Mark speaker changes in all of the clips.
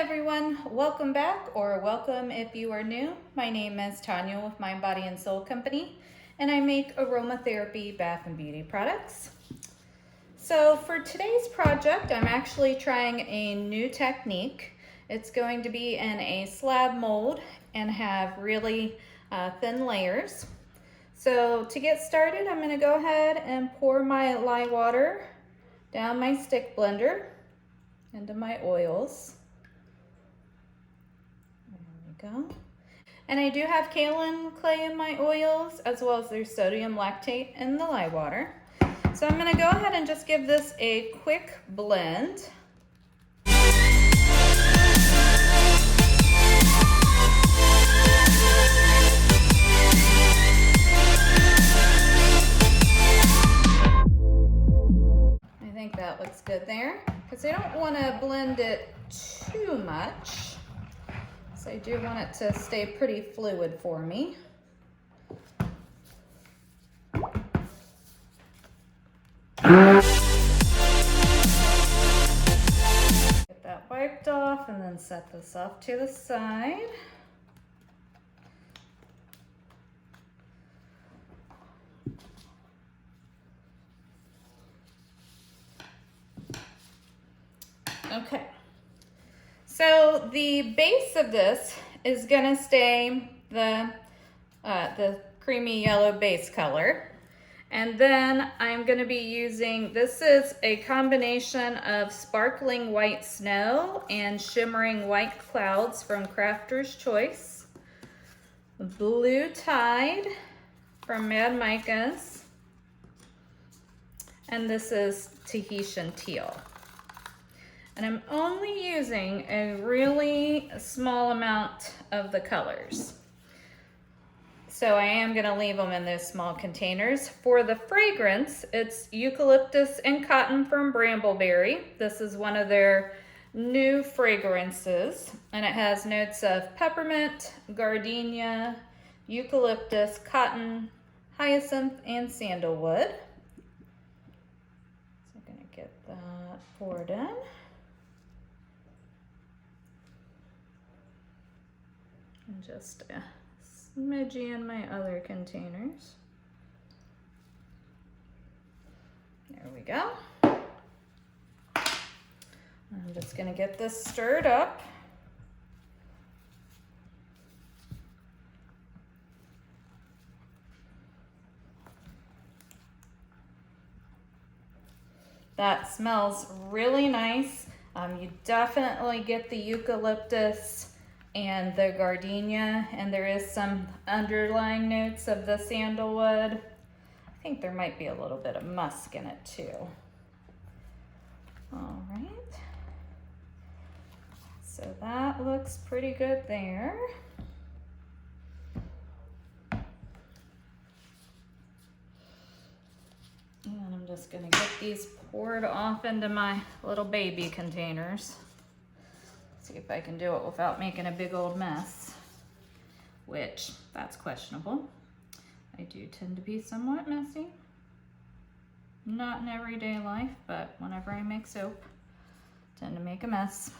Speaker 1: everyone, welcome back, or welcome if you are new. My name is Tanya with Mind, Body, and Soul Company, and I make aromatherapy bath and beauty products. So for today's project, I'm actually trying a new technique. It's going to be in a slab mold and have really thin layers. So to get started, I'm going to go ahead and pour my lye water down my stick blender into my oils. There we go. And I do have kaolin clay in my oils, as well as there's sodium lactate in the lye water. So I'm going to go ahead and just give this a quick blend. I think that looks good there, because I don't want to blend it too much. So I do want it to stay pretty fluid for me. Get that wiped off and then set this off to the side. Okay, so the base of this is gonna stay the creamy yellow base color. And then I'm gonna be using, this is a combination of sparkling white snow and shimmering white clouds from Crafter's Choice, Blue Tide from Mad Micah's, and this is Tahitian Teal. And I'm only using a really small amount of the colors. So I am gonna leave them in those small containers. For the fragrance, it's Eucalyptus and Cotton from Brambleberry. This is one of their new fragrances, and it has notes of peppermint, gardenia, eucalyptus, cotton, hyacinth, and sandalwood. So I'm gonna get that poured in. And just a smidgy in my other containers. There we go. I'm just gonna get this stirred up. That smells really nice. You definitely get the eucalyptus and the gardenia, and there is some underlying notes of the sandalwood. I think there might be a little bit of musk in it too. All right, so that looks pretty good there. And I'm just gonna get these poured off into my little baby containers. See if I can do it without making a big old mess, which that's questionable. I do tend to be somewhat messy. Not in everyday life, but whenever I make soap, I tend to make a mess.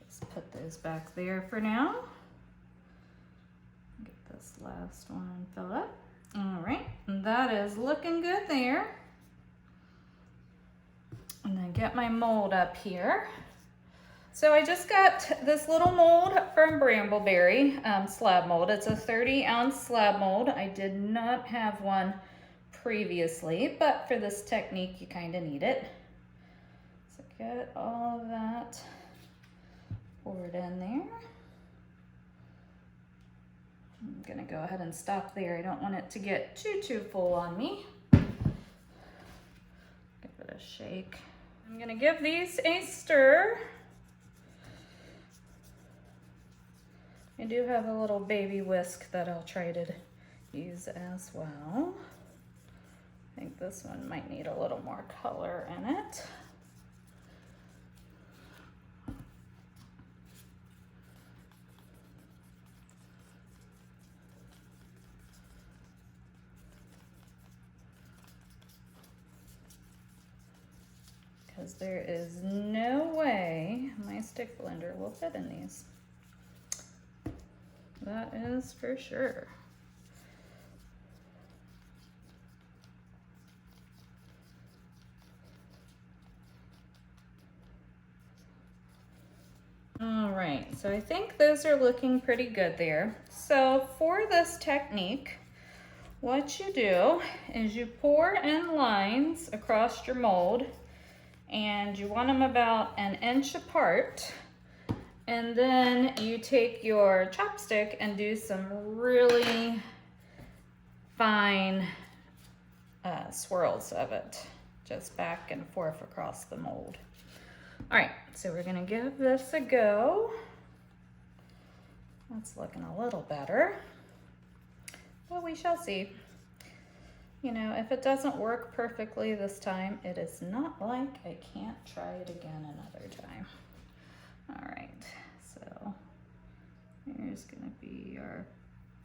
Speaker 1: Just put those back there for now. Get this last one fill up. All right, and that is looking good there. And then get my mold up here. So I just got this little mold from Brambleberry, slab mold. It's a 30-ounce slab mold. I did not have one previously, but for this technique, you kind of need it. So get all of that poured in there. I'm gonna go ahead and stop there. I don't want it to get too full on me. Give it a shake. I'm gonna give these a stir. I do have a little baby whisk that I'll try to use as well. I think this one might need a little more color in it. because there is no way my stick blender will fit in these. That is for sure. All right, so I think those are looking pretty good there. So for this technique, what you do is you pour in lines across your mold, and you want them about 1 inch apart. And then you take your chopstick and do some really fine swirls of it, just back and forth across the mold. All right, so we're gonna give this a go. That's looking a little better, but we shall see. You know, if it doesn't work perfectly this time, it is not like I can't try it again another time. All right, so here's gonna be our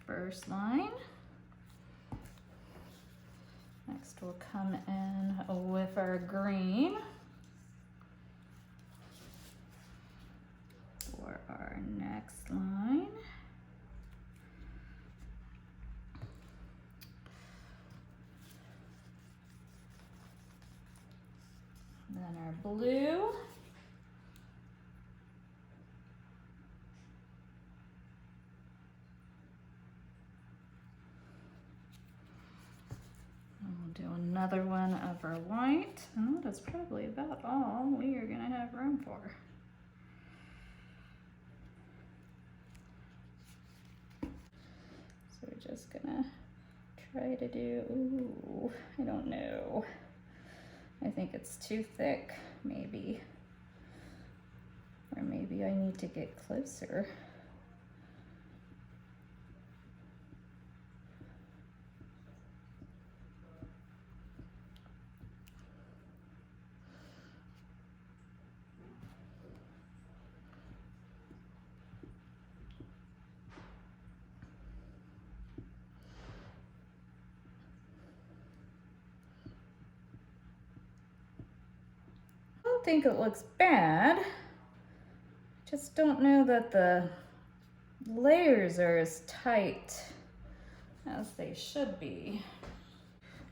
Speaker 1: first line. Next we'll come in with our green for our next line. Then our blue. We'll do another one of our white, and that is probably about all we are gonna have room for. So we're just gonna try to do, ooh, I don't know. I think it's too thick, maybe. Or maybe I need to get closer. I think it looks bad. Just don't know that the layers are as tight as they should be.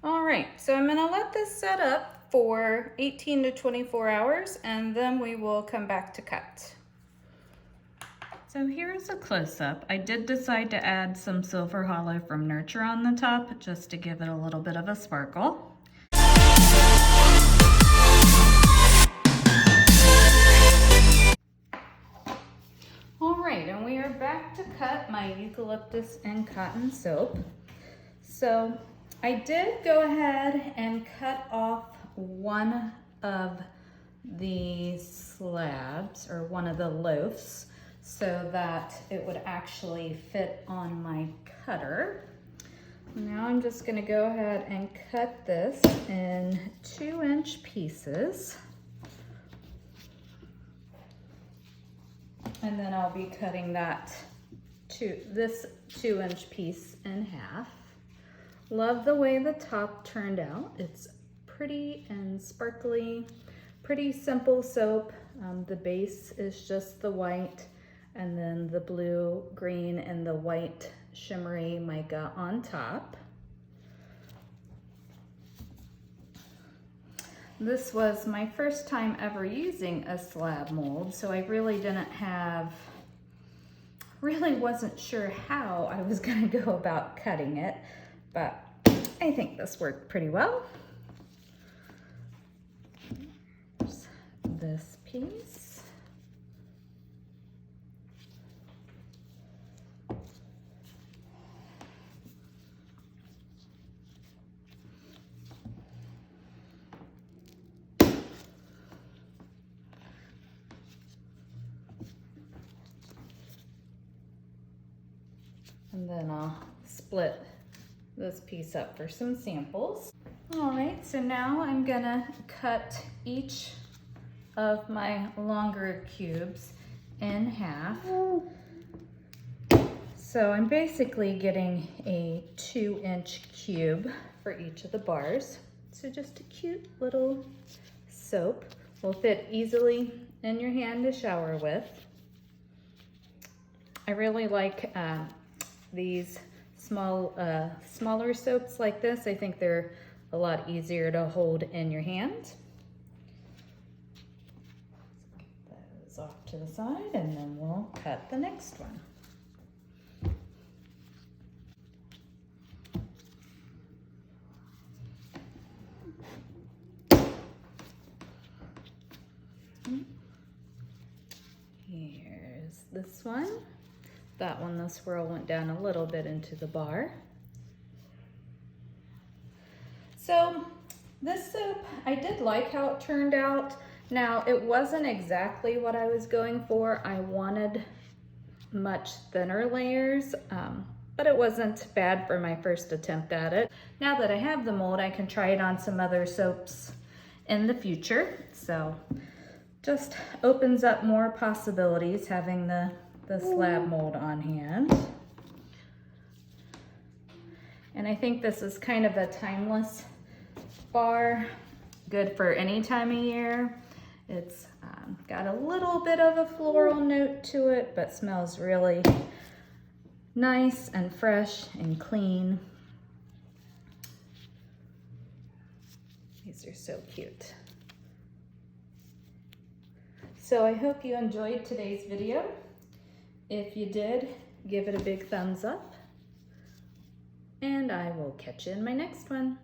Speaker 1: All right, so I'm gonna let this set up for 18 to 24 hours, and then we will come back to cut. So here's a close-up. I did decide to add some silver hollow from Nurture on the top just to give it a little bit of a sparkle. And we are back to cut my eucalyptus and cotton soap. So I did go ahead and cut off one of the slabs, or one of the loaves, so that it would actually fit on my cutter. Now I'm just going to go ahead and cut this in 2-inch pieces. And then I'll be cutting this 2-inch piece in half. Love the way the top turned out. It's pretty and sparkly, pretty simple soap. The base is just the white, and then the blue, green, and the white shimmery mica on top. This was my first time ever using a slab mold, so I really wasn't sure how I was gonna go about cutting it, but I think this worked pretty well. Here's this piece. And then I'll split this piece up for some samples. All right, so now I'm gonna cut each of my longer cubes in half. So I'm basically getting a 2-inch cube for each of the bars. So just a cute little soap. will fit easily in your hand to shower with. I really like these smaller soaps like this. I think they're a lot easier to hold in your hand. Put those off to the side, and then we'll cut the next one. Here's this one. That one, the swirl went down a little bit into the bar. So this soap, I did like how it turned out. Now, it wasn't exactly what I was going for. I wanted much thinner layers, but it wasn't bad for my first attempt at it. Now that I have the mold, I can try it on some other soaps in the future. So just opens up more possibilities having the slab mold on hand. And I think this is kind of a timeless bar, good for any time of year. It's got a little bit of a floral note to it, but smells really nice and fresh and clean. These are so cute. So I hope you enjoyed today's video. If you did, give it a big thumbs up, and I will catch you in my next one.